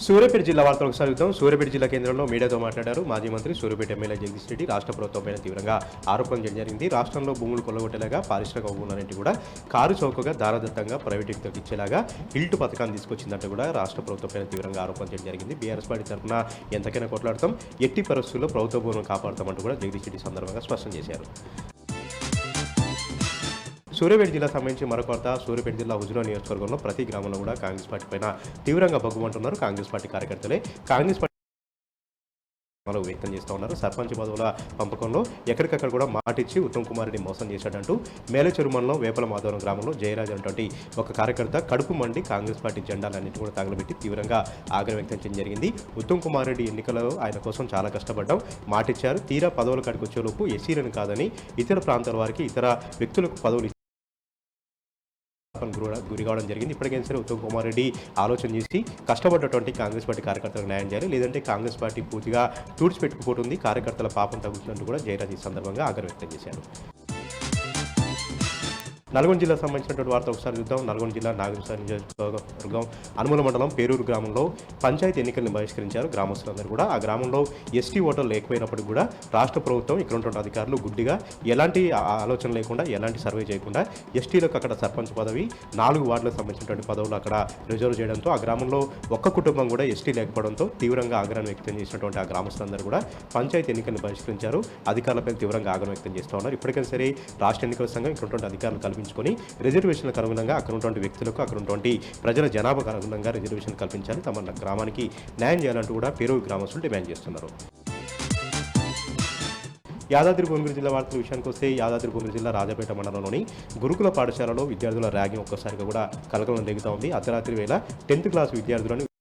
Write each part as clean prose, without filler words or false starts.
సూర్యాపేట జిల్లా వార్తలు ఒకసారి చూద్దాం. సూర్యాపేట జిల్లా కేంద్రంలో మీడియాతో మాట్లాడారు మాజీ మంత్రి సూర్యాపేట ఎమ్మెల్యే జగదీష్ రెడ్డి. రాష్ట్ర ప్రభుత్వంపైన తీవ్రంగా ఆరోపణలు చేయడం జరిగింది. రాష్ట్రంలో భూములు కొల్లగొట్టేలాగా పారిశ్రామిక భూములన్నింటి కూడా కారు చౌకగా దారదత్తంగా ప్రైవేట్ వ్యక్తులకు ఇచ్చేలాగా హిల్ట్ పథకాన్ని తీసుకొచ్చిందంటే కూడా రాష్ట్ర ప్రభుత్వంపైన తీవ్రంగా ఆరోపణ చేయడం జరిగింది. బీఆర్ఎస్ పార్టీ తరఫున ఎంతకైనా కొట్లాడతాం, ఎట్టి పరిస్థితుల్లో ప్రభుత్వ భూములను కాపాడతామంటూ కూడా జగదీష్ రెడ్డి సందర్భంగా స్పష్టం చేశారు. సూర్యాపేట జిల్లా సంబంధించి మరొక వార్త. సూర్యాపేట జిల్లా హుజూరాబాద్ నియోజకవర్గంలో ప్రతి గ్రామంలో కూడా కాంగ్రెస్ పార్టీ పైన తీవ్రంగా బగ్గుమంటున్నారు. కాంగ్రెస్ పార్టీ కార్యకర్తలే కాంగ్రెస్ పార్టీ వ్యక్తం చేస్తూ ఉన్నారు. సర్పంచ్ పదవుల పంపకంలో ఎక్కడికక్కడ కూడా మాటిచ్చి ఉత్తమ్ కుమార్ రెడ్డి మోసం చేశాడంటూ మేలచెరుమల్లో వేపల మాధవరం గ్రామంలో జయరాజ్ అనేటువంటి ఒక కార్యకర్త కడుపు మండి కాంగ్రెస్ పార్టీ జెండాలన్నింటి కూడా తగలబెట్టి తీవ్రంగా ఆగ్రహం వ్యక్తం చేయడం జరిగింది. ఉత్తమ్ కుమార్ రెడ్డి ఎన్నికలలో ఆయన కోసం చాలా కష్టపడ్డాం, మాటిచ్చారు. తీరా పదవుల కాడికి వచ్చేలోపు ఎస్సీలను కాదని ఇతర ప్రాంతాల వారికి ఇతర వ్యక్తులకు పదవులు గురి కావడం జరిగింది. ఇప్పటికైనా సరే ఉత్తమ్ కుమార్ రెడ్డి ఆలోచన చేసి కష్టపడ్డటువంటి కాంగ్రెస్ పార్టీ కార్యకర్తలకు న్యాయం చేయాలి, లేదంటే కాంగ్రెస్ పార్టీ పూర్తిగా తుడిచిపెట్టుకుపోతుంది, కార్యకర్తల పాపం తగ్గుతుందంటూ కూడా జయరాజ్ ఈ సందర్భంగా ఆగ్రహం వ్యక్తం చేశారు. నల్గొండ జిల్లాకు సంబంధించినటువంటి వార్త ఒకసారి చూద్దాం. నల్గొండ జిల్లా నాగరికర్గం నియోజకవర్గం అనుమల మండలం పేరూరు గ్రామంలో పంచాయతీ ఎన్నికలను బహిష్కరించారు గ్రామస్తులందరూ కూడా. ఆ గ్రామంలో ఎస్టీ ఓటర్లు లేకపోయినప్పటికీ కూడా రాష్ట్ర ప్రభుత్వం ఇక్కడ ఉన్నటువంటి అధికారులు గుడ్డిగా ఎలాంటి ఆలోచన లేకుండా ఎలాంటి సర్వే చేయకుండా ఎస్టీలకు అక్కడ సర్పంచ్ పదవి 4 వార్డులకు సంబంధించినటువంటి పదవులు అక్కడ రిజర్వ్ చేయడంతో ఆ గ్రామంలో ఒక్క కుటుంబం కూడా ఎస్టీ లేకపోవడంతో తీవ్రంగా ఆగ్రహం వ్యక్తం చేసినటువంటి ఆ గ్రామస్తులందరూ కూడా పంచాయతీ ఎన్నికలను బహిష్కరించారు. అధికారులపై తీవ్రంగా ఆగ్రహం వ్యక్తం చేస్తూ ఉన్నారు. ఇప్పటికైనా సరే రాష్ట్ర ఎన్నికల సంఘం ఇక్కడ ఉన్నటువంటి అధికారులు కల్పించుకొని రిజర్వేషన్లకు అనుగుణంగా అక్కడ ఉన్నటువంటి వ్యక్తులకు అక్కడ ఉన్నటువంటి ప్రజల జనాభాకు అనుగుణంగా రిజర్వేషన్ కల్పించాలి, తమ గ్రామానికి న్యాయం చేయాలంటూ కూడా పేరూరు గ్రామస్తులు డిమాండ్ చేస్తున్నారు. యాదాద్రి భువనగిరి జిల్లా వార్తల విషయానికి వస్తే యాదాద్రి భువనగిరి జిల్లా రాజపేట మండలంలోని గురుకుల పాఠశాలలో విద్యార్థుల ర్యాగింగ్ ఒక్కసారిగా కూడా కలకలం రేగుతూ ఉంది. అర్ధరాత్రి వేళ 10th క్లాస్ విద్యార్థులను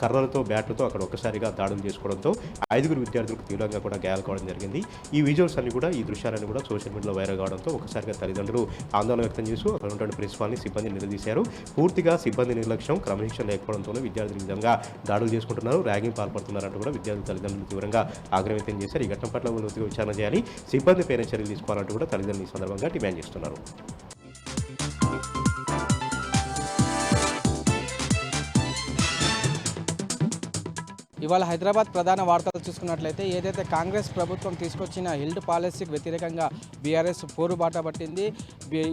కర్రలతో బ్యాట్లతో అక్కడ ఒక్కసారిగా దాడులు చేసుకోవడంతో 5 విద్యార్థులకు తీవ్రంగా కూడా గాయాలు కావడం జరిగింది. ఈ విజువల్స్ అన్ని కూడా ఈ దృశ్యాలన్నీ కూడా సోషల్ మీడియాలో వైరల్ కావడంతో ఒక్కసారిగా తల్లిదండ్రులు ఆందోళన వ్యక్తం చేస్తూ అక్కడ ఉన్నటువంటి ప్రిన్సిపాల్ని సిబ్బంది నిలదీశారు. పూర్తిగా సిబ్బంది నిర్లక్ష్యం క్రమశిక్షణ లేకపోవడంతో విద్యార్థులు విధంగా దాడులు చేసుకుంటున్నారు, ర్యాగింగ్ పాల్పడుతున్నారంటూ కూడా విద్యార్థుల తల్లిదండ్రులు తీవ్రంగా ఆగ్రహం వ్యక్తం చేశారు. ఈ ఘటన పట్ల విచారణ చేయాలి, సిబ్బంది పైన చర్యలు తీసుకోవాలంటూ కూడా తల్లిదండ్రులు ఈ సందర్భంగా డిమాండ్ చేస్తున్నారు. ఇవాళ హైదరాబాద్ ప్రధాన వార్తలు చూసుకున్నట్లయితే ఏదైతే కాంగ్రెస్ ప్రభుత్వం తీసుకొచ్చిన హిల్డ్ పాలసీకి వ్యతిరేకంగా బీఆర్ఎస్ పోరుబాట పట్టింది.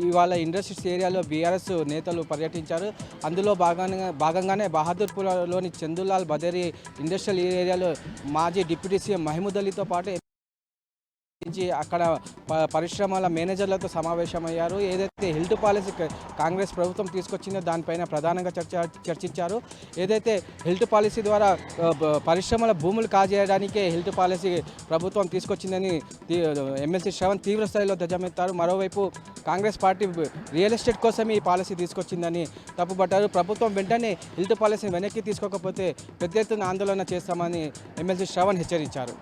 ఇవాళ ఇండస్ట్రీస్ ఏరియాలో బీఆర్ఎస్ నేతలు పర్యటించారు. అందులో భాగంగానే బహదూర్పురలోని చందులాల్ బదేరి ఇండస్ట్రియల్ ఏరియాలో మాజీ డిప్యూటీ సీఎం మహమూద్ అలీతో పాటు అక్కడ పరిశ్రమల మేనేజర్లతో సమావేశమయ్యారు. ఏదైతే హిల్ట్ పాలసీ కాంగ్రెస్ ప్రభుత్వం తీసుకొచ్చిందో దానిపైన ప్రధానంగా చర్చించారు. ఏదైతే హిల్ట్ పాలసీ ద్వారా పరిశ్రమల భూములు కాజేయడానికే హిల్ట్ పాలసీ ప్రభుత్వం తీసుకొచ్చిందని ఎమ్మెల్సీ శ్రవణ్ తీవ్ర స్థాయిలో ధ్వజమెత్తారు. మరోవైపు కాంగ్రెస్ పార్టీ రియల్ ఎస్టేట్ కోసమే ఈ పాలసీ తీసుకొచ్చిందని తప్పుపట్టారు. ప్రభుత్వం వెంటనే హిల్ట్ పాలసీని వెనక్కి తీసుకోకపోతే పెద్ద ఎత్తున ఆందోళన చేస్తామని ఎమ్మెల్సీ శ్రవణ్ హెచ్చరించారు.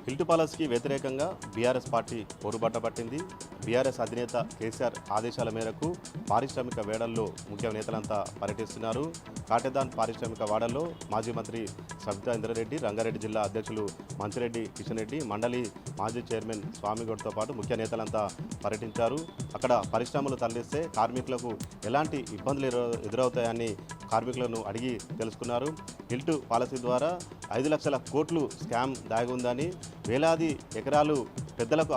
హిల్ట్ పాలసీకి వ్యతిరేకంగా బీఆర్ఎస్ పార్టీ పోరుబాట పట్టింది. బీఆర్ఎస్ అధినేత కేసీఆర్ ఆదేశాల మేరకు పారిశ్రామిక వేడల్లో ముఖ్య నేతలంతా పర్యటిస్తున్నారు. కాటేదాన్ పారిశ్రామిక వాడల్లో మాజీ మంత్రి సబితా ఇంద్రారెడ్డి, రంగారెడ్డి జిల్లా అధ్యక్షులు మంచిరెడ్డి కిషన్ రెడ్డి, మండలి మాజీ చైర్మన్ స్వామిగౌడ్తో పాటు ముఖ్య నేతలంతా పర్యటించారు. అక్కడ పరిశ్రమలు తరలిస్తే కార్మికులకు ఎలాంటి ఇబ్బందులు ఎదురవుతాయని కార్మికులను అడిగి తెలుసుకున్నారు. హిల్ట్ పాలసీ ద్వారా 5 లక్షల కోట్లు స్కామ్ దాగి ఉందని, వేలాది ఎకరాలు పెద్దలకు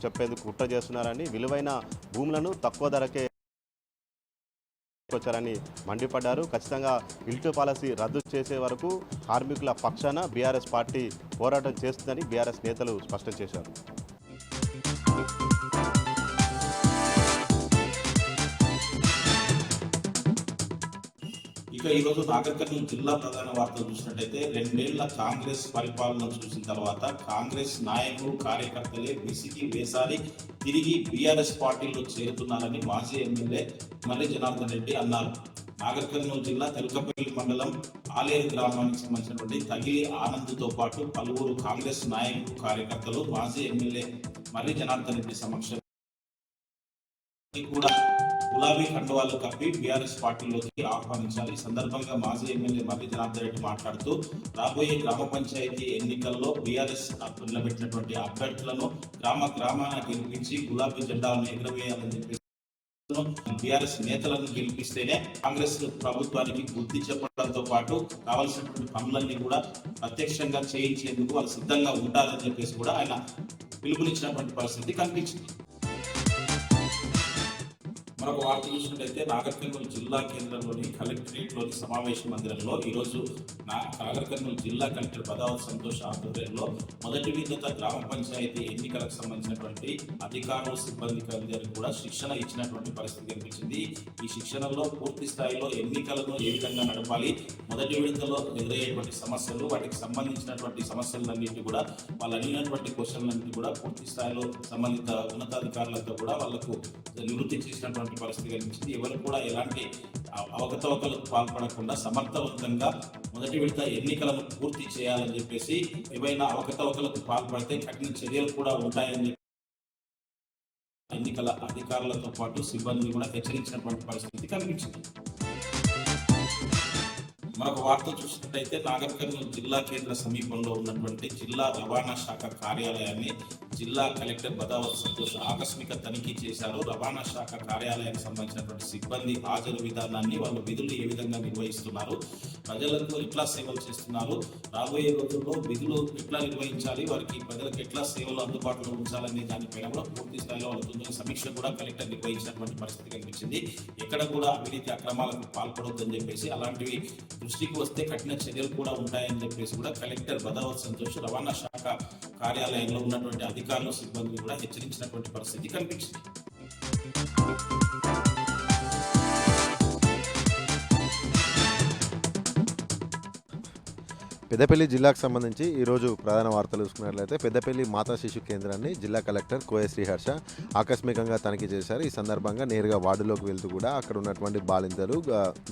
చెప్పేందుకు కుట్ర చేస్తున్నారని, విలువైన భూములను తక్కువ ధరకే వచ్చారని మండిపడ్డారు. ఖచ్చితంగా హిల్ట్ పాలసీ రద్దు చేసే వరకు కార్మికుల పక్షాన బీఆర్ఎస్ పార్టీ పోరాటం చేస్తుందని బీఆర్ఎస్ నేతలు స్పష్టం చేశారు. ఇక ఈరోజు నాగర్ కర్నూలు జిల్లా ప్రధాన వార్తలు చూసినట్టయితే 2 ఏళ్ల కాంగ్రెస్ పరిపాలన చూసిన తర్వాత కాంగ్రెస్ నాయకులు కార్యకర్తలే విసిగి వేసారి తిరిగి బీఆర్ఎస్ పార్టీలో చేరుతున్నారని మాజీ ఎమ్మెల్యే మర్రి జనార్దన్ రెడ్డి అన్నారు. నాగర్ కర్నూలు జిల్లా తెలకపల్లి మండలం ఆలేరు గ్రామానికి సంబంధించినటువంటి తగిలి ఆనంద్తో పాటు పలువురు కాంగ్రెస్ నాయకులు కార్యకర్తలు మాజీ ఎమ్మెల్యే మర్రి జనార్దన్ రెడ్డి సమక్షంలో కూడా గులాబీ కండువాలు కప్పి బీఆర్ఎస్ పార్టీలోకి ఆహ్వానించాలి. ఈ సందర్భంగా మాజీ ఎమ్మెల్యే మర్రి జనార్దన్ రెడ్డి మాట్లాడుతూ రాబోయే గ్రామ పంచాయతీ ఎన్నికల్లో బీఆర్ఎస్ నిలబెట్టినటువంటి అభ్యర్థులను గ్రామాన గెలిపించి గులాబీ జెండాలను ఎగురవేయాలని చెప్పేసి బీఆర్ఎస్ నేతలను గెలిపిస్తేనే కాంగ్రెస్ ప్రభుత్వానికి బుద్ధి చెప్పడంతో పాటు కావలసినటువంటి పనులన్నీ కూడా ప్రత్యక్షంగా చేయించేందుకు వాళ్ళు సిద్ధంగా ఉంటారని చెప్పేసి కూడా ఆయన పిలుపునిచ్చినటువంటి పరిస్థితి కనిపించింది. మరొక వార్త చూసినట్లయితే నాగర్ కర్నూలు జిల్లా కేంద్రంలోని కలెక్టరేట్లోని సమావేశ మందిరంలో ఈరోజు నాగర్ కర్నూలు జిల్లా కలెక్టర్ బదావత్ సంతోష్ ఆధ్వర్యంలో మొదటి విడత గ్రామ పంచాయతీ ఎన్నికలకు సంబంధించినటువంటి అధికారులు సిబ్బందికి కూడా శిక్షణ ఇచ్చినటువంటి పరిస్థితి కనిపించింది. ఈ శిక్షణలో పూర్తి స్థాయిలో ఎన్నికలను ఏ విధంగా నడపాలి, మొదటి విడతలో ఎదురయ్యేటువంటి సమస్యలు, వాటికి సంబంధించినటువంటి సమస్యలన్నింటి కూడా వాళ్ళు అడిగినటువంటి క్వశ్చన్లన్నింటి కూడా పూర్తి స్థాయిలో సంబంధిత ఉన్నతాధికారులతో కూడా వాళ్లకు నివృత్తి చేసినటువంటి పరిస్థితి కనిపించింది. ఎవరు కూడా ఎలాంటి అవకతవకలకు పాల్పడకుండా సమర్థవంతంగా మొదటి విడత ఎన్నికలను పూర్తి చేయాలని చెప్పేసి, ఏవైనా అవకతవకలకు పాల్పడితే కఠిన చర్యలు కూడా ఉంటాయని చెప్పి ఎన్నికల అధికారులతో పాటు సిబ్బందిని కూడా హెచ్చరించినటువంటి పరిస్థితి కనిపించింది. మరొక వార్త చూసినట్టయితే నాగర్ కర్నూలు జిల్లా కేంద్ర సమీపంలో ఉన్నటువంటి జిల్లా రవాణా శాఖ కార్యాలయాన్ని జిల్లా కలెక్టర్ బదావత్ సంతోష్ ఆకస్మిక తనిఖీ చేశారు. రవాణా శాఖ కార్యాలయానికి సంబంధించినటువంటి సిబ్బంది హాజరు విధానాన్ని, వాళ్ళ విధులు ఏ విధంగా నిర్వహిస్తున్నారు, ప్రజలకు ఎట్లా సేవలు చేస్తున్నారు, రాబోయే రోజుల్లో విధులు ఎట్లా నిర్వహించాలి, వారికి ప్రజలకు ఎట్లా సేవలు అందుబాటులో ఉంచాలనే దానిపైన కూడా పూర్తి స్థాయిలో వాళ్ళ సమీక్ష కూడా కలెక్టర్ నిర్వహించినటువంటి పరిస్థితి కనిపించింది. ఎక్కడ కూడా అవినీతి అక్రమాలకు పాల్పడొద్దని చెప్పేసి, అలాంటివి దృష్టికి వస్తే కఠిన చర్యలు కూడా ఉంటాయని చెప్పేసి కూడా కలెక్టర్ బదావత్ సంతోష్ రవాణా శాఖ కార్యాలయంలో ఉన్నటువంటి అధికారులు సిబ్బందిని కూడా హెచ్చరించినటువంటి పరిస్థితి కనిపించింది. పెద్దపల్లి జిల్లాకు సంబంధించి ఈరోజు ప్రధాన వార్తలు చూసుకున్నట్లయితే పెద్దపల్లి మాతా శిశు కేంద్రాన్ని జిల్లా కలెక్టర్ కోయ శ్రీహర్ష ఆకస్మికంగా తనిఖీ చేశారు. ఈ సందర్భంగా నేరుగా వార్డులోకి వెళ్తూ కూడా అక్కడ ఉన్నటువంటి బాలింతలు,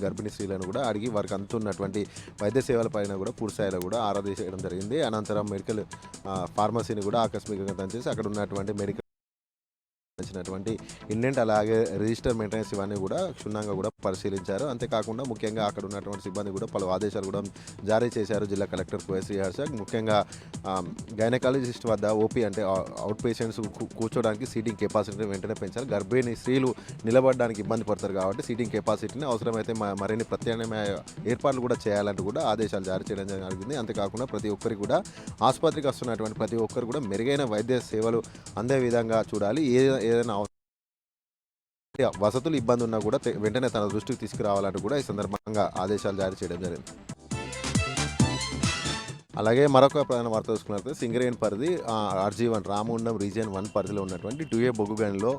గర్భిణీ స్త్రీలను కూడా అడిగి వారికి అందుతున్నటువంటి వైద్య సేవల పైన కూడా పూర్తిస్థాయిలో కూడా ఆరా తీసేయడం జరిగింది. అనంతరం మెడికల్ ఫార్మసీని కూడా ఆకస్మికంగా తనిచేసి అక్కడ ఉన్నటువంటి మెడికల్ ఇండెంట్ అలాగే రిజిస్టర్ మెయింటెనెన్స్ ఇవన్నీ కూడా క్షుణ్ణంగా కూడా పరిశీలించారు. అంతేకాకుండా ముఖ్యంగా అక్కడ ఉన్నటువంటి సిబ్బంది కూడా పలు ఆదేశాలు కూడా జారీ చేశారు జిల్లా కలెక్టర్ కోయ శ్రీహర్ష. ముఖ్యంగా గైనకాలజిస్ట్ వద్ద ఓపీ అంటే అవుట్ పేషెంట్స్ కూర్చోడానికి సీటింగ్ కెపాసిటీని వెంటనే పెంచాలి. గర్భిణీ స్త్రీలు నిలబడడానికి ఇబ్బంది పడతారు కాబట్టి సీటింగ్ కెపాసిటీని అవసరమైతే మరిన్ని ప్రత్యామ్నాయ ఏర్పాట్లు కూడా చేయాలంటూ కూడా ఆదేశాలు జారీ చేయడం జరిగింది. అంతేకాకుండా ప్రతి ఒక్కరికి కూడా ఆసుపత్రికి వస్తున్నటువంటి ప్రతి ఒక్కరు కూడా మెరుగైన వైద్య సేవలు అందే విధంగా చూడాలి. ఏదైనా వసతులు ఇబ్బంది ఉన్నా కూడా వెంటనే తన దృష్టికి తీసుకురావాలంటూ కూడా ఈ సందర్భంగా ఆదేశాలు జారీ చేయడం జరిగింది. అలాగే మరొక ప్రధాన వార్త చూసుకున్నట్లయితే సింగరేణి పరిధి RG1 రామగుండం రీజియన్ 1 పరిధిలో ఉన్నటువంటి 2A బొగ్గు గనిలో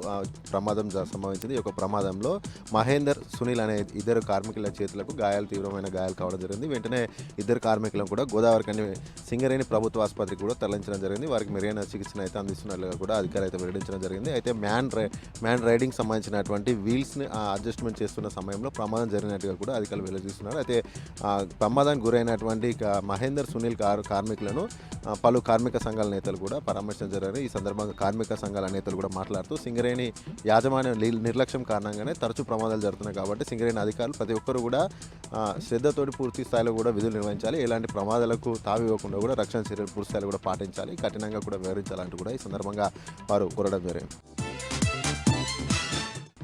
ప్రమాదం సంభవించింది. ఈ యొక్క ప్రమాదంలో మహేందర్, సునీల్ అనే ఇద్దరు కార్మికుల చేతులకు తీవ్రమైన గాయాలు కావడం జరిగింది. వెంటనే ఇద్దరు కార్మికులను కూడా గోదావరి సింగరేణి ప్రభుత్వ ఆసుపత్రికి కూడా తరలించడం జరిగింది. వారికి మెరుగైన చికిత్సను అయితే అందిస్తున్నట్లుగా కూడా అధికారులు అయితే వెల్లడించడం జరిగింది. అయితే మ్యాన్ రైడింగ్ సంబంధించినటువంటి వీల్స్ని అడ్జస్ట్మెంట్ చేస్తున్న సమయంలో ప్రమాదం జరిగినట్టుగా కూడా అధికారులు వెల్లడిస్తున్నారు. అయితే ప్రమాదానికి గురైనటువంటి మహేందర్, సునీల్ కార్మికులను పలు కార్మిక సంఘాల నేతలు కూడా పరామర్శించడం జరిగింది. ఈ సందర్భంగా కార్మిక సంఘాల నేతలు కూడా మాట్లాడుతూ సింగరేణి యాజమాన్యం నిర్లక్ష్యం కారణంగానే తరచూ ప్రమాదాలు జరుగుతున్నాయి కాబట్టి సింగరేణి అధికారులు ప్రతి ఒక్కరు కూడా శ్రద్ధతోటి పూర్తి స్థాయిలో కూడా విధులు నిర్వహించాలి. ఎలాంటి ప్రమాదాలకు తావివ్వకుండా కూడా రక్షణ చర్యలు పూర్తి స్థాయిలో కూడా పాటించాలి, కఠినంగా కూడా వ్యవహరించాలంటూ కూడా ఈ సందర్భంగా వారు కోరడం జరిగింది.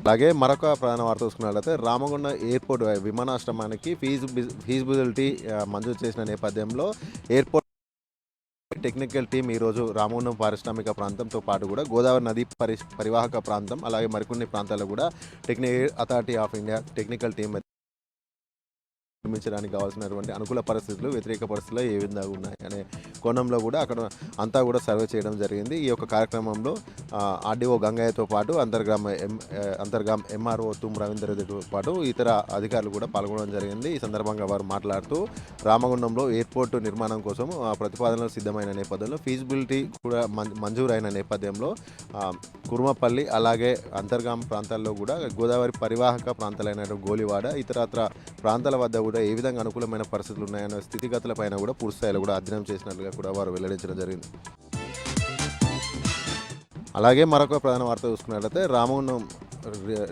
అలాగే మరొక ప్రధాన వార్త చూసుకున్నట్లయితే రామగుండం ఎయిర్పోర్ట్ విమానాశ్రమానికి ఫీజిబిలిటీ మంజూరు చేసిన నేపథ్యంలో ఎయిర్పోర్ట్ టెక్నికల్ టీం ఈరోజు రామగుండం పారిశ్రామిక ప్రాంతంతో పాటు కూడా గోదావరి నది పరివాహక ప్రాంతం అలాగే మరికొన్ని ప్రాంతాల్లో కూడా authority of India technical team నిర్మించడానికి కావాల్సినటువంటి అనుకూల పరిస్థితులు, వ్యతిరేక పరిస్థితులు ఏ విధంగా ఉన్నాయి అనే కోణంలో కూడా అక్కడ అంతా కూడా సర్వే చేయడం జరిగింది. ఈ యొక్క కార్యక్రమంలో RDO గంగయ్యతో పాటు అంతర్గాం MRO తుమ్ రవీందర్ రెడ్డితో పాటు ఇతర అధికారులు కూడా పాల్గొనడం జరిగింది. ఈ సందర్భంగా వారు మాట్లాడుతూ రామగుండంలో ఎయిర్పోర్టు నిర్మాణం కోసం ప్రతిపాదనలు సిద్ధమైన నేపథ్యంలో ఫీజిబిలిటీ కూడా మంజూరైన నేపథ్యంలో కుర్మపల్లి అలాగే అంతర్గాం ప్రాంతాల్లో కూడా గోదావరి పరివాహక ప్రాంతాలైన గోలివాడ ఇతరత్ర ప్రాంతాల వద్ద కూడా ఏ విధంగా అనుకూలమైన పరిస్థితులు ఉన్నాయన్న స్థితిగతులపైన కూడా పూర్తి స్థాయిలో కూడా అధ్యయనం చేసినట్లుగా కూడా వారు వెల్లడించడం జరిగింది. అలాగే మరొక ప్రధాన వార్త చూసుకున్నట్లయితే రామగుండం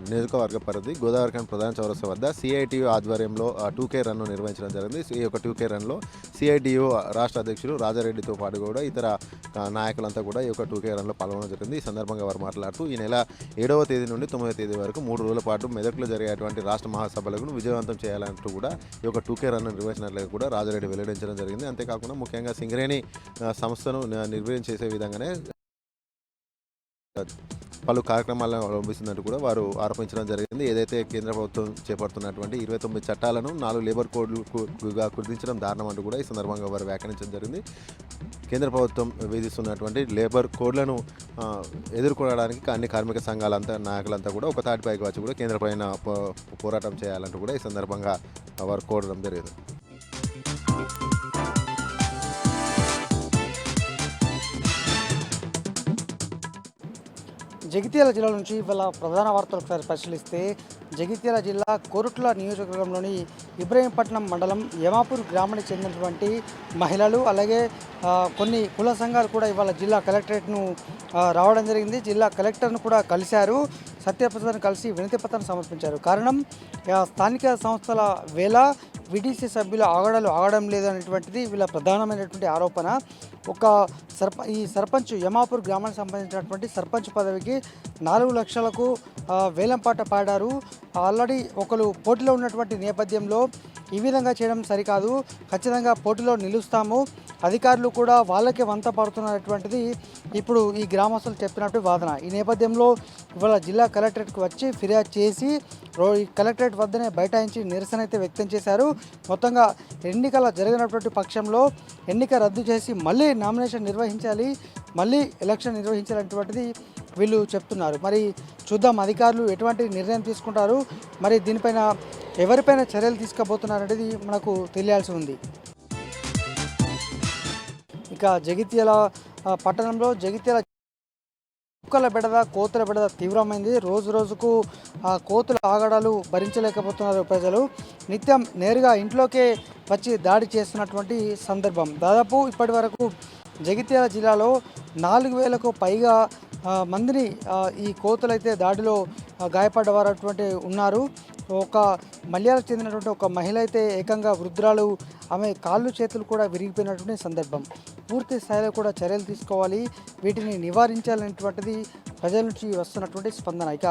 నియోజకవర్గ పరిధి గోదావరిఖండ్ ప్రధాన చౌరస్తా వద్ద సిఐటియు ఆధ్వర్యంలో 2K రన్ను నిర్వహించడం జరిగింది. ఈ యొక్క 2K రన్లో సిఐటియు రాష్ట్ర అధ్యక్షులు రాజారెడ్డితో పాటు కూడా ఇతర నాయకులంతా కూడా ఈ యొక్క 2K రన్లో పాల్గొనడం జరిగింది. ఈ సందర్భంగా వారు మాట్లాడుతూ ఈ నెల 7వ తేదీ నుండి 9వ తేదీ వరకు 3 రోజుల పాటు మెదక్లో జరిగేటువంటి రాష్ట్ర మహాసభలను విజయవంతం చేయాలంటూ కూడా ఈ యొక్క 2K రన్ను నిర్వహించినట్లుగా కూడా రాజారెడ్డి వెల్లడించడం జరిగింది. అంతేకాకుండా ముఖ్యంగా సింగరేణి సంస్థను నిర్వీర్యం చేసే విధంగానే పలు కార్యక్రమాలను అవలంబిస్తుందంటూ కూడా వారు ఆరోపించడం జరిగింది. ఏదైతే కేంద్ర ప్రభుత్వం చేపడుతున్నటువంటి 29 చట్టాలను 4 లేబర్ కోడ్లుగా కుదించడం దారుణం అంటూ కూడా ఈ సందర్భంగా వారు వ్యాఖ్యానించడం జరిగింది. కేంద్ర ప్రభుత్వం విధిస్తున్నటువంటి లేబర్ కోడ్లను ఎదుర్కోవడానికి అన్ని కార్మిక సంఘాలంతా నాయకులంతా కూడా ఒక తాటిపైకి వచ్చి కూడా కేంద్ర పైన పోరాటం చేయాలంటూ కూడా ఈ సందర్భంగా వారు కోరడం జరిగింది. జగిత్యాల జిల్లా నుంచి ఇవాళ ప్రధాన వార్తలు ఒకసారి పరిశీలిస్తే జగిత్యాల జిల్లా కోరుట్ల నియోజకవర్గంలోని ఇబ్రహీంపట్నం మండలం యమాపూర్ గ్రామానికి చెందినటువంటి మహిళలు అలాగే కొన్ని కుల సంఘాలు కూడా ఇవాళ జిల్లా కలెక్టరేట్ను రావడం జరిగింది. జిల్లా కలెక్టర్ను కూడా కలిశారు. సత్యప్రసాద్ను కలిసి వినతి పత్రం సమర్పించారు. కారణం స్థానిక సంస్థల వేళ విడిసి సభ్యుల ఆగడం లేదు అనేటువంటిది వీళ్ళ ప్రధానమైనటువంటి ఆరోపణ. ఈ సర్పంచ్ యమాపూర్ గ్రామానికి సంబంధించినటువంటి సర్పంచ్ పదవికి 4 లక్షలకు వేలంపాట పాడారు. ఆల్రెడీ ఒకరు పోటీలో ఉన్నటువంటి నేపథ్యంలో ఈ విధంగా చేయడం సరికాదు, ఖచ్చితంగా పోటీలో నిలుస్తాము, అధికారులు కూడా వాళ్ళకే వంత పడుతున్నటువంటిది ఇప్పుడు ఈ గ్రామస్తులు చెప్పినట్టు వాదన. ఈ నేపథ్యంలో ఇవాళ జిల్లా కలెక్టరేట్కి వచ్చి ఫిర్యాదు చేసి ఈ కలెక్టరేట్ వద్దనే బైఠాయించి నిరసన అయితే వ్యక్తం చేశారు. మొత్తంగా ఎన్నికల జరిగినటువంటి పక్షంలో ఎన్నిక రద్దు చేసి మళ్ళీ నామినేషన్ నిర్వహించాలి, మళ్ళీ ఎలక్షన్ నిర్వహించాలనేటువంటిది వీళ్ళు చెప్తున్నారు. మరి చూద్దాం అధికారులు ఎటువంటి నిర్ణయం తీసుకుంటారు, మరి దీనిపైన ఎవరిపైన చర్యలు తీసుకోబోతున్నారనేది మనకు తెలియాల్సి ఉంది. ఇక జగిత్యాల పట్టణంలో జగిత్యాల కుక్కల బెడద కోతుల బెడద తీవ్రమైంది. రోజు రోజుకు కోతుల ఆగడాలు భరించలేకపోతున్నారు ప్రజలు. నిత్యం నేరుగా ఇంట్లోకే వచ్చి దాడి చేస్తున్నటువంటి సందర్భం. దాదాపు ఇప్పటి వరకు జగిత్యాల జిల్లాలో 4,000కు పైగా మందిని ఈ కోతులైతే దాడిలో గాయపడ్డవారటువంటి ఉన్నారు. ఒక మల్యాలకు చెందినటువంటి ఒక మహిళ అయితే ఏకంగా వృద్ధురాలు, ఆమె కాళ్ళు చేతులు కూడా విరిగిపోయినటువంటి సందర్భం. పూర్తి స్థాయిలో కూడా చర్యలు తీసుకోవాలి, వీటిని నివారించాలనేటువంటిది ప్రజల నుంచి వస్తున్నటువంటి స్పందన. ఇక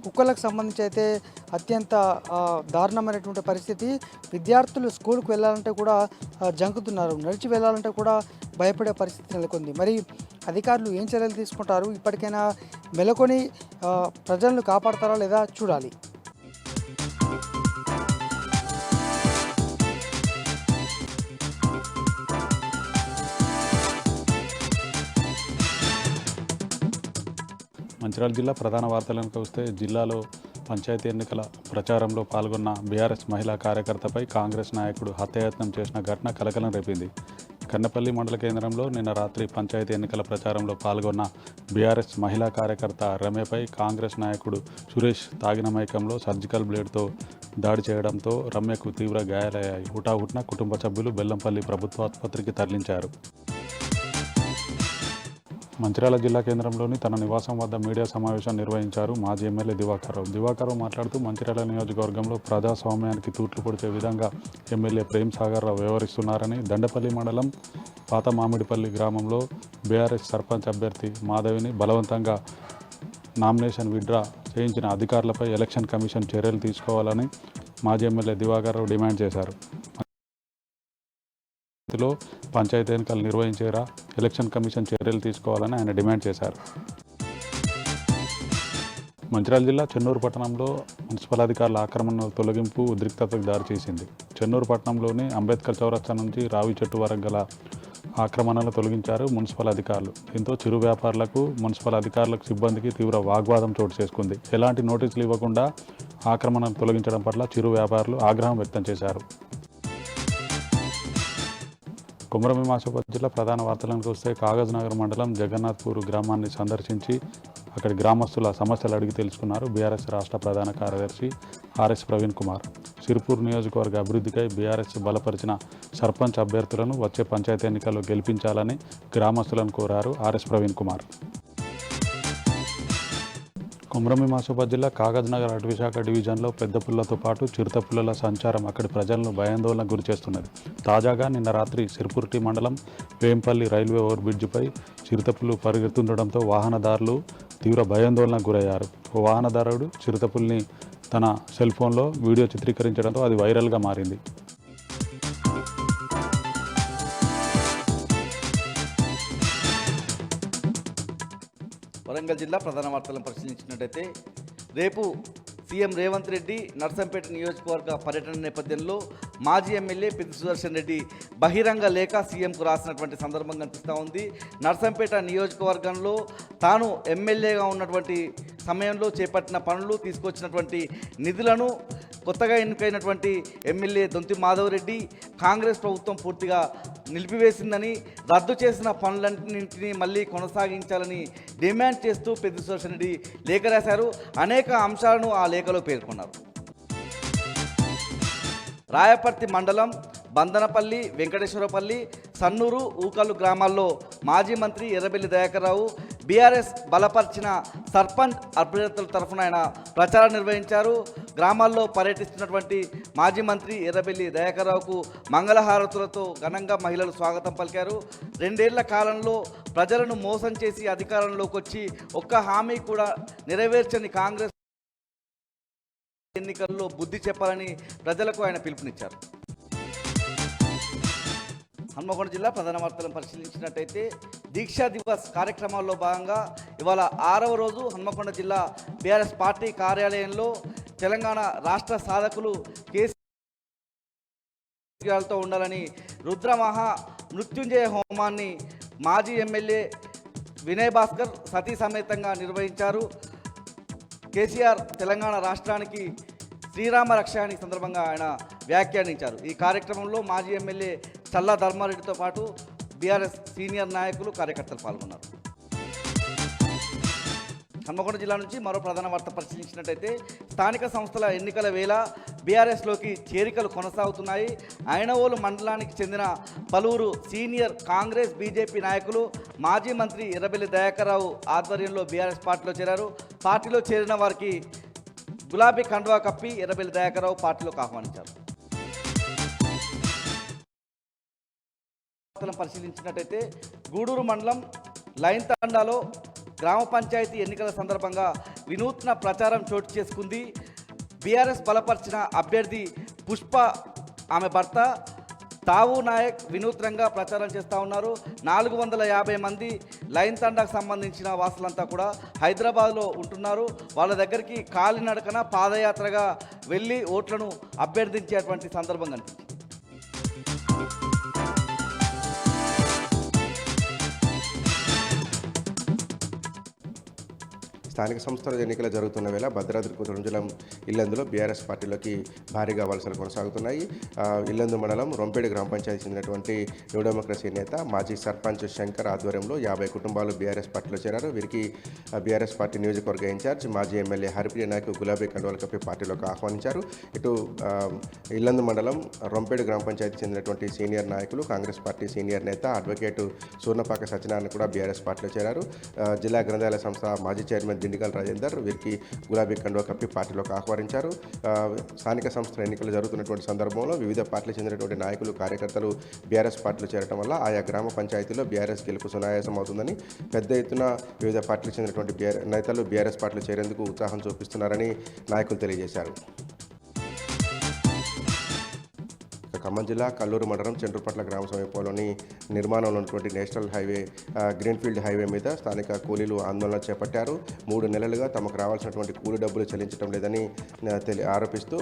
కుక్కలకు సంబంధించి అయితే అత్యంత దారుణమైనటువంటి పరిస్థితి. విద్యార్థులు స్కూల్కి వెళ్ళాలంటే కూడా జంకుతున్నారు, నడిచి వెళ్ళాలంటే కూడా భయపడే పరిస్థితి నెలకొంది. మరి అధికారులు ఏం చర్యలు తీసుకుంటారు, ఇప్పటికైనా మెలకొని ప్రజలను కాపాడతారా లేదా చూడాలి. మంచిర్యాల జిల్లా ప్రధాన వార్తలకు వస్తే జిల్లాలో పంచాయతీ ఎన్నికల ప్రచారంలో పాల్గొన్న బీఆర్ఎస్ మహిళా కార్యకర్తపై కాంగ్రెస్ నాయకుడు హత్యాయత్నం చేసిన ఘటన కలకలం రేపింది. కన్నపల్లి మండల కేంద్రంలో నిన్న రాత్రి పంచాయతీ ఎన్నికల ప్రచారంలో పాల్గొన్న బీఆర్ఎస్ మహిళా కార్యకర్త రమ్యపై కాంగ్రెస్ నాయకుడు సురేష్ తాగిన మైకంలో సర్జికల్ బ్లేడ్తో దాడి చేయడంతో రమ్యకు తీవ్ర గాయాలయ్యాయి. హుటాహుటిన కుటుంబ సభ్యులు బెల్లంపల్లి ప్రభుత్వ ఆసుపత్రికి తరలించారు. మంచిర్యాల జిల్లా కేంద్రంలోని తన నివాసం వద్ద మీడియా సమావేశం నిర్వహించారు మాజీ ఎమ్మెల్యే దివాకర్రావు మాట్లాడుతూ మంచిర్యాల నియోజకవర్గంలో ప్రజాస్వామ్యానికి తూట్లు పొడిచే విధంగా ఎమ్మెల్యే ప్రేమ్ సాగర్ రావు వ్యవహరిస్తున్నారని, దండపల్లి మండలం పాత మామిడిపల్లి గ్రామంలో బీఆర్ఎస్ సర్పంచ్ అభ్యర్థి మాధవిని బలవంతంగా నామినేషన్ విత్డ్రా చేయించిన అధికారులపై ఎలక్షన్ కమిషన్ చర్యలు తీసుకోవాలని మాజీ ఎమ్మెల్యే దివాకర్రావు డిమాండ్ చేశారు. పంచాయతీ ఎన్నికలు నిర్వహించేరా ఎలక్షన్ కమిషన్ చర్యలు తీసుకోవాలని ఆయన డిమాండ్ చేశారు. మంచిర్యాల జిల్లా చెన్నూరు పట్టణంలో మున్సిపల్ అధికారుల ఆక్రమణ తొలగింపు ఉద్రిక్తతకు దారితీసింది. చెన్నూరు పట్టణంలోని అంబేద్కర్ చౌరస్తా నుంచి రావి చెట్టు వరకు గల ఆక్రమణలు తొలగించారు మున్సిపల్ అధికారులు. దీంతో చిరు వ్యాపారులకు మున్సిపల్ అధికారులకు సిబ్బందికి తీవ్ర వాగ్వాదం చోటు చేసుకుంది. ఎలాంటి నోటీసులు ఇవ్వకుండా ఆక్రమణలు తొలగించడం పట్ల చిరు వ్యాపారులు ఆగ్రహం వ్యక్తం చేశారు. కొమరం ఆసిఫాబాద్ జిల్లా ప్రధాన వార్తలకు వస్తే కాగజ్ నగర్ మండలం జగన్నాథ్పూర్ గ్రామాన్ని సందర్శించి అక్కడి గ్రామస్తుల సమస్యలు అడిగి తెలుసుకున్నారు బీఆర్ఎస్ రాష్ట్ర ప్రధాన కార్యదర్శి ఆర్ఎస్ ప్రవీణ్ కుమార్. సిరిపూర్ నియోజకవర్గ అభివృద్ధికై బీఆర్ఎస్ బలపరిచిన సర్పంచ్ అభ్యర్థులను వచ్చే పంచాయతీ ఎన్నికల్లో గెలిపించాలని గ్రామస్తులను కోరారు ఆర్ఎస్ ప్రవీణ్ కుమార్. కుమ్రమి మాసోబాద్ జిల్లా కాగజ్నగర్ అటవీశాఖ డివిజన్లో పెద్ద పుల్లతో పాటు చిరుత పుల్లల సంచారం అక్కడి ప్రజలను భయాందోళనకు గురిచేస్తున్నది. తాజాగా నిన్న రాత్రి సిర్పుర్టి మండలం వేంపల్లి రైల్వే ఓవర్ బ్రిడ్జిపై చిరుతపులు పరిగెత్తుండడంతో వాహనదారులు తీవ్ర భయాందోళనకు గురయ్యారు. ఓ వాహనదారుడు చిరుతపుల్ని తన సెల్ ఫోన్లో వీడియో చిత్రీకరించడంతో అది వైరల్గా మారింది. వరంగల్ జిల్లా ప్రధాన వార్తలను పరిశీలించినట్టయితే రేపు సీఎం రేవంత్ రెడ్డి నర్సంపేట నియోజకవర్గ పర్యటన నేపథ్యంలో మాజీ ఎమ్మెల్యే పెద్ది సుదర్శన్ రెడ్డి బహిరంగ లేఖ సీఎంకు రాసినటువంటి సందర్భం కనిపిస్తూ ఉంది. నర్సంపేట నియోజకవర్గంలో తాను ఎమ్మెల్యేగా ఉన్నటువంటి సమయంలో చేపట్టిన పనులు, తీసుకొచ్చినటువంటి నిధులను కొత్తగా ఎన్నికైనటువంటి ఎమ్మెల్యే దొంతి మాధవరెడ్డి కాంగ్రెస్ ప్రభుత్వం పూర్తిగా నిలిపివేసిందని, రద్దు చేసిన పనులన్నింటినీ మళ్ళీ కొనసాగించాలని డిమాండ్ చేస్తూ పెద్ది సుదర్శన్ రెడ్డి లేఖ రాశారు. అనేక అంశాలను ఆ లేఖలో పేర్కొన్నారు. రాయపర్తి మండలం బందనపల్లి, వెంకటేశ్వరపల్లి, సన్నూరు, ఊకలు గ్రామాల్లో మాజీ మంత్రి ఎర్రబెల్లి దయాకర్రావు బీఆర్ఎస్ బలపరిచిన సర్పంచ్ అభ్యర్థుల తరఫున ఆయన ప్రచారం నిర్వహించారు. గ్రామాల్లో పర్యటిస్తున్నటువంటి మాజీ మంత్రి ఎర్రబెల్లి దయాకర్రావుకు మంగళహారతులతో ఘనంగా మహిళలు స్వాగతం పలికారు. 2 ఏళ్ల కాలంలో ప్రజలను మోసం చేసి అధికారంలోకి వచ్చి ఒక్క హామీ కూడా నెరవేర్చని కాంగ్రెస్ ఎన్నికల్లో బుద్ధి చెప్పాలని ప్రజలకు ఆయన పిలుపునిచ్చారు. హన్మకొండ జిల్లా ప్రధాన వార్తలను పరిశీలించినట్టయితే దీక్షా దివస్ కార్యక్రమాల్లో భాగంగా ఇవాళ 6వ రోజు హన్మకొండ జిల్లా బీఆర్ఎస్ పార్టీ కార్యాలయంలో తెలంగాణ రాష్ట్ర సాధకులు కేసీఆర్తో ఉండాలని రుద్రమహా మృత్యుంజయ హోమాన్ని మాజీ ఎమ్మెల్యే వినయ్ భాస్కర్ సతీ సమేతంగా నిర్వహించారు. కేసీఆర్ తెలంగాణ రాష్ట్రానికి శ్రీరామ రక్ష అని సందర్భంగా ఆయన వ్యాఖ్యానించారు. ఈ కార్యక్రమంలో మాజీ ఎమ్మెల్యే చల్లా ధర్మారెడ్డితో పాటు బీఆర్ఎస్ సీనియర్ నాయకులు, కార్యకర్తలు పాల్గొన్నారు. హన్మకొండ జిల్లా నుంచి మరో ప్రధాన వార్త పరిశీలించినట్టయితే స్థానిక సంస్థల ఎన్నికల వేళ బీఆర్ఎస్లోకి చేరికలు కొనసాగుతున్నాయి. ఐనవోలు మండలానికి చెందిన పలువురు సీనియర్ కాంగ్రెస్, బీజేపీ నాయకులు మాజీ మంత్రి ఎర్రబెల్లి దయాకర్రావు ఆధ్వర్యంలో బీఆర్ఎస్ పార్టీలో చేరారు. పార్టీలో చేరిన వారికి గులాబీ కండువా కప్పి ఎర్రబెల్లి దయాకర్రావు పార్టీలోకి ఆహ్వానించారు. పరిశీలించినట్టయితే గూడూరు మండలం లైన్తాండాలో గ్రామ పంచాయతీ ఎన్నికల సందర్భంగా వినూత్న ప్రచారం చోటు చేసుకుంది. బీఆర్ఎస్ బలపరిచిన అభ్యర్థి పుష్ప, ఆమె భర్త తావు నాయక్ వినూత్నంగా ప్రచారం చేస్తూ ఉన్నారు. 450 మంది లైన్ తండాకు సంబంధించిన వాసులంతా కూడా హైదరాబాద్లో ఉంటున్నారు. వాళ్ళ దగ్గరికి కాలినడకన పాదయాత్రగా వెళ్ళి ఓట్లను అభ్యర్థించేటువంటి సందర్భం కనిపించింది. స్థానిక సంస్థల ఎన్నికలు జరుగుతున్న వేళ భద్రాద్రి కొత్తగూడెం జిల్లా ఇల్లందులో బీఆర్ఎస్ పార్టీలోకి భారీగా వలసలు కొనసాగుతున్నాయి. ఇల్లందు మండలం రొంపేడు గ్రామ పంచాయతీ చెందినటువంటి న్యూ డెమోక్రసీ నేత మాజీ సర్పంచ్ శంకర్ ఆధ్వర్యంలో 50 కుటుంబాలు బీఆర్ఎస్ పార్టీలో చేరారు. వీరికి బీఆర్ఎస్ పార్టీ నియోజకవర్గ ఇన్ఛార్జ్ మాజీ ఎమ్మెల్యే హరిప్రియ నాయక్ గులాబీ కండువాలు కప్పి పార్టీలోకి ఆహ్వానించారు. ఇటు ఇల్లందు మండలం రొంపేడు గ్రామ పంచాయతీ చెందినటువంటి సీనియర్ నాయకులు, కాంగ్రెస్ పార్టీ సీనియర్ నేత అడ్వకేటు సూర్ణపాక సత్యనారాయణ కూడా బీఆర్ఎస్ పార్టీలో చేరారు. జిల్లా గ్రంథాలయ సంస్థ మాజీ చైర్మన్ దిండిగల్ రాజేందర్ వీరికి గులాబీ కండువా కప్పి పార్టీలోకి ఆహ్వానించారు. స్థానిక సంస్థల ఎన్నికలు జరుగుతున్నటువంటి సందర్భంలో వివిధ పార్టీలకు చెందినటువంటి నాయకులు, కార్యకర్తలు బీఆర్ఎస్ పార్టీలో చేరడం వల్ల ఆయా గ్రామ పంచాయతీలో బీఆర్ఎస్ గెలుపు సునాయాసం అవుతుందని, పెద్ద ఎత్తున వివిధ పార్టీలకు చెందినటువంటి నేతలు బీఆర్ఎస్ పార్టీలో చేరేందుకు ఉత్సాహం చూపిస్తున్నారని నాయకులు తెలియజేశారు. ఖమ్మం జిల్లా కల్లూరు మండలం చండ్రుపట్ల గ్రామ సమీపంలోని నిర్మాణంలో ఉన్నటువంటి నేషనల్ హైవే గ్రీన్ఫీల్డ్ హైవే మీద స్థానిక కూలీలు ఆందోళన చేపట్టారు. 3 నెలలుగా తమకు రావాల్సినటువంటి కూలీ డబ్బులు చెల్లించడం లేదని ఆరోపిస్తూ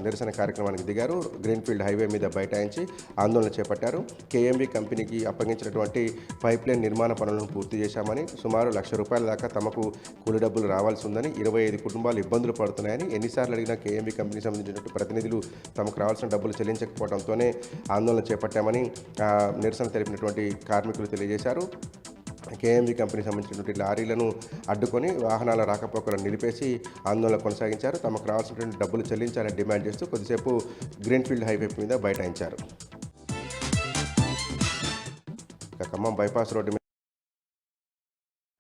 నిరసన కార్యక్రమానికి దిగారు. గ్రీన్ఫీల్డ్ హైవే మీద బైఠాయించి ఆందోళన చేపట్టారు. కేఎంబీ కంపెనీకి అప్పగించినటువంటి పైప్ లైన్ నిర్మాణ పనులను పూర్తి చేశామని, సుమారు ₹1,00,000 దాకా తమకు కూలీ డబ్బులు రావాల్సి ఉందని, 25 కుటుంబాలు ఇబ్బందులు పడుతున్నాయని, ఎన్నిసార్లు అడిగినా కేఎంబీ కంపెనీకి సంబంధించినటువంటి ప్రతినిధులు తమకు రావాల్సిన డబ్బులు చెల్లించకపోవడంతోనే ఆందోళన చేపట్టామని నిరసన తెలిపినటువంటి కార్మికులు తెలియజేశారు. కేఎంబీ కంపెనీకి సంబంధించినటువంటి లారీలను అడ్డుకొని వాహనాల రాకపోకలను నిలిపేసి ఆందోళన కొనసాగించారు. తమకు రావాల్సినటువంటి డబ్బులు చెల్లించాలని డిమాండ్ చేస్తూ కొద్దిసేపు గ్రీన్ఫీల్డ్ హైవే మీద బైఠాయించారు. ఖమ్మం బైపాస్ రోడ్డు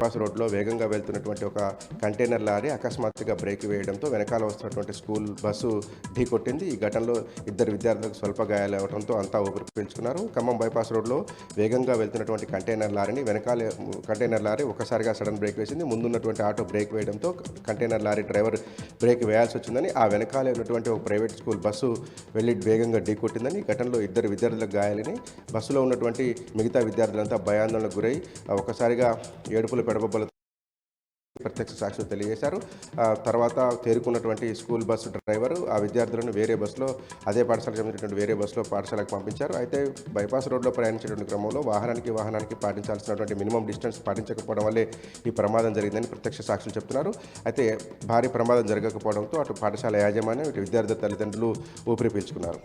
బైపాస్ రోడ్లో వేగంగా వెళ్తున్నటువంటి ఒక కంటైనర్ లారీ అకస్మాత్తుగా బ్రేక్ వేయడంతో వెనకాల వస్తున్నటువంటి స్కూల్ బస్సు ఢీకొట్టింది. ఈ ఘటనలో 2 విద్యార్థులకు స్వల్ప గాయాలవడంతో అంతా ఊపిరి పీల్చుకున్నారు. ఖమ్మం బైపాస్ రోడ్లో వేగంగా వెళ్తున్నటువంటి కంటైనర్ లారీ ఒకసారిగా సడన్ బ్రేక్ వేసింది. ముందున్నటువంటి ఆటో బ్రేక్ వేయడంతో కంటైనర్ లారీ డ్రైవర్ బ్రేక్ వేయాల్సి వచ్చిందని, ఆ వెనకాలే ఉన్నటువంటి ఒక ప్రైవేట్ స్కూల్ బస్సు వెళ్ళి వేగంగా ఢీకొట్టిందని. ఈ ఘటనలో 2 విద్యార్థులకు గాయాలని, బస్సులో ఉన్నటువంటి మిగతా విద్యార్థులంతా భయాందోళనకు గురై ఒకసారిగా ఏడుపుల పెడబొబ్బల ప్రత్యక్ష సాక్షులు తెలియజేశారు. తర్వాత తేరుకున్నటువంటి స్కూల్ బస్సు డ్రైవరు ఆ విద్యార్థులను వేరే బస్సులో, అదే పాఠశాలకు చెందినటువంటి వేరే బస్సులో పాఠశాలకు పంపించారు. అయితే బైపాస్ రోడ్లో ప్రయాణించేటువంటి క్రమంలో వాహనానికి పాటించాల్సినటువంటి మినిమం డిస్టెన్స్ పాటించకపోవడం వల్లే ఈ ప్రమాదం జరిగిందని ప్రత్యక్ష సాక్షులు చెప్తున్నారు. అయితే భారీ ప్రమాదం జరగకపోవడంతో అటు పాఠశాల యాజమాన్యం, ఇటు విద్యార్థి తల్లిదండ్రులు ఊపిరి పీల్చుకున్నారు.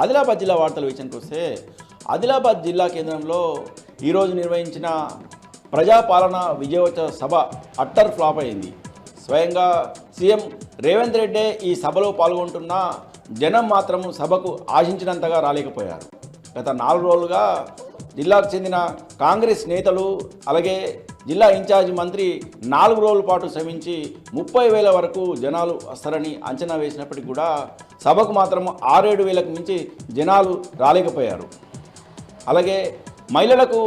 ఆదిలాబాద్ జిల్లా వార్తల విషయానికి వస్తే, ఆదిలాబాద్ జిల్లా కేంద్రంలో ఈరోజు నిర్వహించిన ప్రజాపాలన విజయోత్సవ సభ అట్టర్ ఫ్లాప్ అయింది. స్వయంగా సీఎం రేవంత్ రెడ్డి ఈ సభలో పాల్గొంటున్న జనం మాత్రం సభకు ఆశించినంతగా రాలేకపోయారు. గత 4 రోజులుగా జిల్లాకు చెందిన కాంగ్రెస్ నేతలు అలాగే జిల్లా ఇన్ఛార్జి మంత్రి 4 రోజుల పాటు శ్రమించి 30,000 వరకు జనాలు వస్తారని అంచనా వేసినప్పటికీ కూడా సభకు మాత్రం 6-7 వేలకు మించి జనాలు రాలేకపోయారు. అలాగే మహిళలకు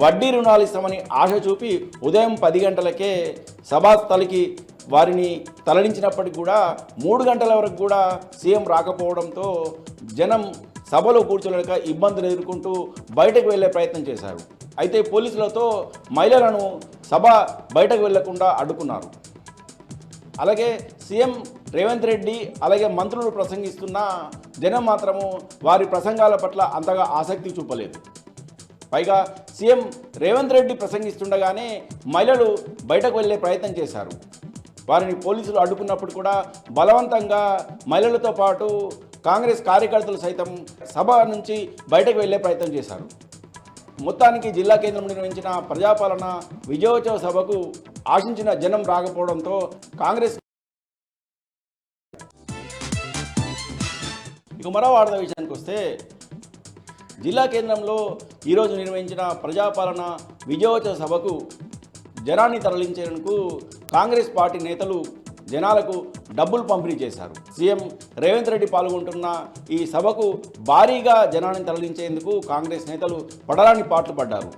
వడ్డీ రుణాలు ఇస్తామని ఆశ చూపి ఉదయం 10 గంటలకే సభాస్థలికి వారిని తరలించినప్పటికీ కూడా 3 గంటల వరకు కూడా సీఎం రాకపోవడంతో జనం సభలో కూర్చోలేక ఇబ్బందులు ఎదుర్కొంటూ బయటకు వెళ్లే ప్రయత్నం చేశారు. అయితే పోలీసులతో మహిళలను సభ బయటకు వెళ్లకుండా అడ్డుకున్నారు. అలాగే సీఎం రేవంత్ రెడ్డి అలాగే మంత్రులు ప్రసంగిస్తున్న జనం మాత్రము వారి ప్రసంగాల పట్ల అంతగా ఆసక్తి చూపలేదు. పైగా సీఎం రేవంత్ రెడ్డి ప్రసంగిస్తుండగానే మహిళలు బయటకు వెళ్లే ప్రయత్నం చేశారు. వారిని పోలీసులు అడ్డుకున్నప్పుడు కూడా బలవంతంగా మహిళలతో పాటు కాంగ్రెస్ కార్యకర్తలు సైతం సభ నుంచి బయటకు వెళ్లే ప్రయత్నం చేశారు. మొత్తానికి జిల్లా కేంద్రం నిర్వహించిన ప్రజాపాలన విజయోత్సవ సభకు ఆశించిన జనం రాకపోవడంతో కాంగ్రెస్. ఇక మరో వార్త విషయానికి వస్తే, జిల్లా కేంద్రంలో ఈరోజు నిర్వహించిన ప్రజాపాలన విజయోత్సవ సభకు జనాన్ని తరలించేందుకు కాంగ్రెస్ పార్టీ నేతలు జనాలకు డబ్బులు పంపిణీ చేశారు. సీఎం రేవంత్ రెడ్డి పాల్గొంటున్న ఈ సభకు భారీగా జనాన్ని తరలించేందుకు కాంగ్రెస్ నేతలు పడరాని పాట్లు పడ్డారు.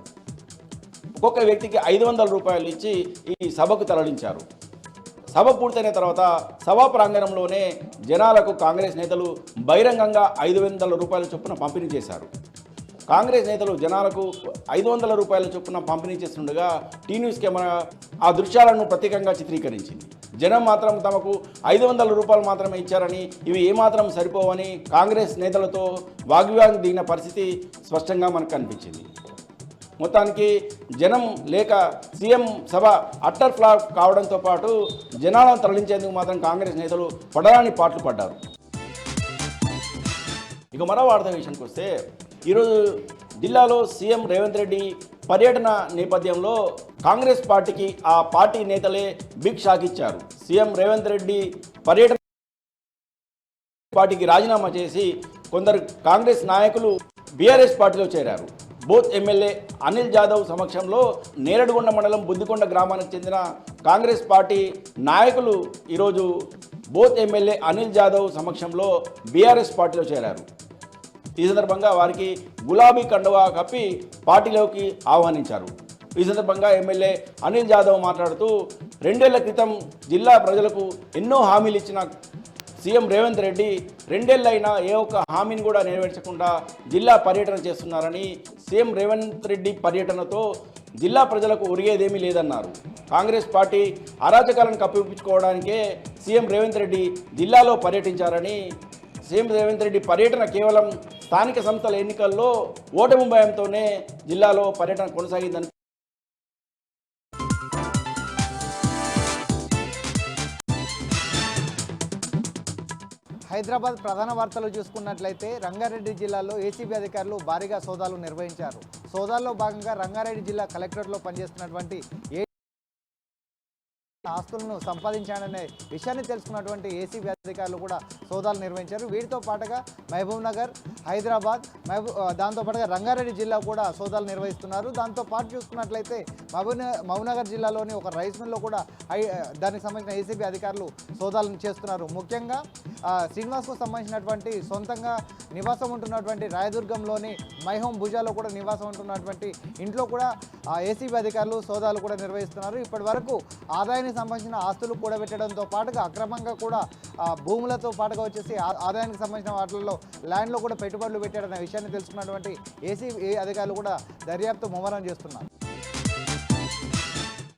ఒక్కొక్క వ్యక్తికి 500 రూపాయలు ఇచ్చి ఈ సభకు తరలించారు. సభ పూర్తయిన తర్వాత సభా ప్రాంగణంలోనే జనాలకు కాంగ్రెస్ నేతలు బహిరంగంగా 500 రూపాయల చొప్పున పంపిణీ చేశారు. కాంగ్రెస్ నేతలు జనాలకు 500 రూపాయల చొప్పున పంపిణీ చేస్తుండగా టీ న్యూస్ కెమెరా ఆ దృశ్యాలను ప్రత్యేకంగా చిత్రీకరించింది. జనం మాత్రం తమకు 500 రూపాయలు మాత్రమే ఇచ్చారని, ఇవి ఏమాత్రం సరిపోవని కాంగ్రెస్ నేతలతో వాగ్వివాదం దిగిన పరిస్థితి స్పష్టంగా మనకు కనిపించింది. మొత్తానికి జనం లేక సీఎం సభ అట్టర్ ఫ్లాప్ కావడంతో పాటు జనాలను తరలించేందుకు మాత్రం కాంగ్రెస్ నేతలు పడరాని పాట్లు పడ్డారు. ఇక మరో వార్త విషయానికి వస్తే, ఈరోజు జిల్లాలో సీఎం రేవంత్ రెడ్డి పర్యటన నేపథ్యంలో కాంగ్రెస్ పార్టీకి ఆ పార్టీ నేతలే బిగ్ షాక్ ఇచ్చారు. సీఎం రేవంత్ రెడ్డి పర్యటన పార్టీకి రాజీనామా చేసి కొందరు కాంగ్రెస్ నాయకులు బీఆర్ఎస్ పార్టీలో చేరారు. బోత్ ఎమ్మెల్యే అనిల్ జాదవ్ సమక్షంలో నేరడిగొండ మండలం బుద్దికొండ గ్రామానికి చెందిన కాంగ్రెస్ పార్టీ నాయకులు ఈరోజు బోత్ ఎమ్మెల్యే అనిల్ జాదవ్ సమక్షంలో బీఆర్ఎస్ పార్టీలో చేరారు. ఈ సందర్భంగా వారికి గులాబీ కండువా కప్పి పార్టీలోకి ఆహ్వానించారు. ఈ సందర్భంగా ఎమ్మెల్యే అనిల్ జాదవ్ మాట్లాడుతూ 2 ఏళ్ల క్రితం జిల్లా ప్రజలకు ఎన్నో హామీలు ఇచ్చిన సీఎం రేవంత్ రెడ్డి 2 ఏళ్ళైనా ఏ ఒక్క హామీని కూడా నెరవేర్చకుండా జిల్లా పర్యటన చేస్తున్నారని, సీఎం రేవంత్ రెడ్డి పర్యటనతో జిల్లా ప్రజలకు ఒరిగేదేమీ లేదన్నారు. కాంగ్రెస్ పార్టీ అరాచకాలను కప్పిపుచ్చుకోవడానికే సీఎం రేవంత్ రెడ్డి జిల్లాలో పర్యటించారని, సీఎం రేవంత్ రెడ్డి పర్యటన కేవలం స్థానిక సంస్థల ఎన్నికల్లో ఓటమి భయంతోనే జిల్లాలో పర్యటన కొనసాగిందని. హైదరాబాద్ ప్రధాన వార్తలు చూసుకున్నట్లయితే రంగారెడ్డి జిల్లాలో ఏసీబీ అధికారులు భారీగా సోదాలు నిర్వహించారు. సోదాల్లో భాగంగా రంగారెడ్డి జిల్లా కలెక్టరేట్లో పనిచేస్తున్నటువంటి ఆస్తులను సంపాదించాడనే విషయాన్ని తెలుసుకున్నటువంటి ఏసీబీ అధికారులు కూడా సోదాలు నిర్వహించారు. వీటితో పాటుగా మహబూబ్ నగర్, హైదరాబాద్, దాంతోపాటుగా రంగారెడ్డి జిల్లా కూడా సోదాలు నిర్వహిస్తున్నారు. దాంతో పాటు చూసుకున్నట్లయితే మహబూబ్ నగర్ జిల్లాలోని ఒక రైస్ మిల్లో కూడా దానికి సంబంధించిన ఏసీబీ అధికారులు సోదాలు చేస్తున్నారు. ముఖ్యంగా శ్రీనివాస్కు సంబంధించినటువంటి సొంతంగా నివాసం ఉంటున్నటువంటి రాయదుర్గంలోని మైహోం భుజాలో కూడా నివాసం ఉంటున్నటువంటి ఇంట్లో కూడా ఏసీబీ అధికారులు సోదాలు కూడా నిర్వహిస్తున్నారు. ఇప్పటి వరకు ఆదాయానికి సంబంధించిన ఆస్తులు కూడబెట్టడంతో పాటుగా అక్రమంగా కూడా భూములతో పాటుగా వచ్చేసి ఆదాయానికి సంబంధించిన వాటిల్లో ల్యాండ్లో కూడా పెట్టుబడులు పెట్టాడనే విషయాన్ని తెలుసుకున్నటువంటి ఏసీబీ అధికారులు కూడా దర్యాప్తు ముమ్మరం చేస్తున్నారు.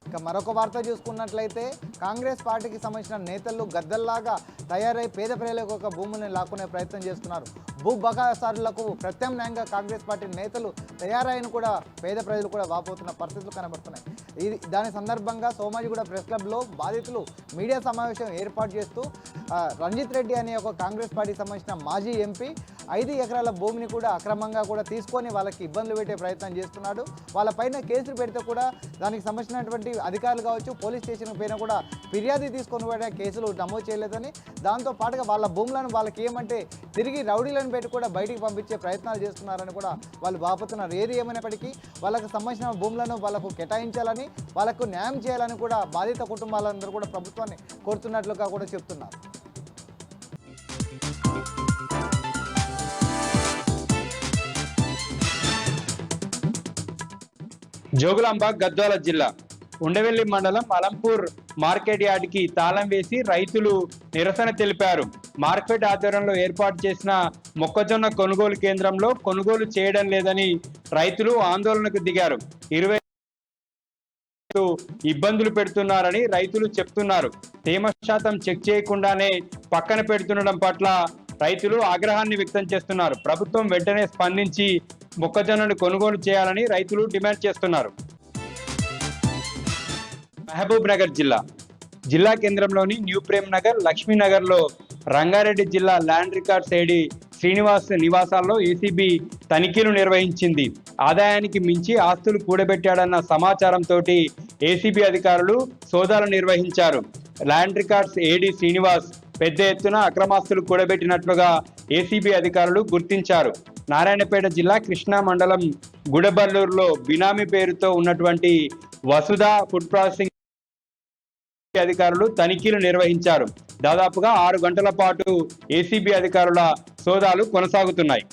ఇక మరొక వార్త చూసుకున్నట్లయితే కాంగ్రెస్ పార్టీకి సంబంధించిన నేతలు గద్దల్లాగా తయారై పేద ప్రజలకు ఒక భూముల్ని లాక్కునే ప్రయత్నం చేస్తున్నారు. భూ బకాసారులకు ప్రత్యామ్నాయంగా కాంగ్రెస్ పార్టీ నేతలు తయారైన కూడా పేద ప్రజలు కూడా వాపోతున్న పరిస్థితులు కనబడుతున్నాయి. దాని సందర్భంగా సోమాజిగూడ ప్రెస్ క్లబ్లో బాధితులు మీడియా సమావేశం ఏర్పాటు చేస్తూ రంజిత్ రెడ్డి అనే ఒక కాంగ్రెస్ పార్టీకి సంబంధించిన మాజీ ఎంపీ 5 ఎకరాల భూమిని కూడా అక్రమంగా కూడా తీసుకొని వాళ్ళకి ఇబ్బందులు పెట్టే ప్రయత్నం చేస్తున్నాడు. వాళ్ళపైన కేసులు పెడితే కూడా దానికి సంబంధించినటువంటి అధికారులు కావచ్చు పోలీస్ స్టేషన్ పైన కూడా ఫిర్యాదు తీసుకొని కూడా కేసులు నమోదు చేయలేదని, దాంతో పాటుగా వాళ్ళ భూములను వాళ్ళకి ఏమంటే తిరిగి రౌడీలను పెట్టి కూడా బయటికి పంపించే ప్రయత్నాలు చేస్తున్నారని కూడా వాళ్ళు బాపుతున్నారు. ఏది ఏమైనప్పటికీ వాళ్ళకు సంబంధించిన భూములను వాళ్ళకు కేటాయించాలని, వాళ్ళకు న్యాయం చేయాలని కూడా బాధిత కుటుంబాలందరూ కూడా ప్రభుత్వాన్ని కోరుతున్నట్లుగా కూడా చెప్తున్నారు. జోగులాంబ గద్వాల జిల్లా ఉండవెల్లి మండలం అలంపూర్ మార్కెట్ యార్డ్కి తాళం వేసి రైతులు నిరసన తెలిపారు. మార్కెట్ ఆధ్వర్యంలో ఏర్పాటు చేసిన మొక్కజొన్న కొనుగోలు కేంద్రంలో కొనుగోలు చేయడం లేదని రైతులు ఆందోళనకు దిగారు. 20 ఇబ్బందులు పెడుతున్నారని రైతులు చెప్తున్నారు. తేమ శాతం చెక్ చేయకుండానే పక్కన పెడుతుండడం పట్ల రైతులు ఆగ్రహాన్ని వ్యక్తం చేస్తున్నారు. ప్రభుత్వం వెంటనే స్పందించి మొక్కజొన్నను కొనుగోలు చేయాలని రైతులు డిమాండ్ చేస్తున్నారు. మహబూబ్ నగర్ జిల్లా కేంద్రంలోని న్యూ ప్రేమ్ నగర్, లక్ష్మీనగర్లో రంగారెడ్డి జిల్లా ల్యాండ్ రికార్డ్స్ ఏడీ శ్రీనివాస్ నివాసాల్లో ఏసీబీ తనిఖీలు నిర్వహించింది. ఆదాయానికి మించి ఆస్తులు కూడబెట్టాడన్న సమాచారంతో ఏసీబీ అధికారులు సోదాలు నిర్వహించారు. ల్యాండ్ రికార్డ్స్ ఏడీ శ్రీనివాస్ పెద్ద ఎత్తున అక్రమాస్తులు కూడబెట్టినట్లుగా ఏసీబీ అధికారులు గుర్తించారు. నారాయణపేట జిల్లా కృష్ణా మండలం గుడబల్లూరులో బినామీ పేరుతో ఉన్నటువంటి వసుధ ఫుడ్ ప్రాసెసింగ్ అధికారులు తనిఖీలు నిర్వహించారు. దాదాపుగా 6 గంటల పాటు ఏసీబీ అధికారుల సోదాలు కొనసాగుతున్నాయి.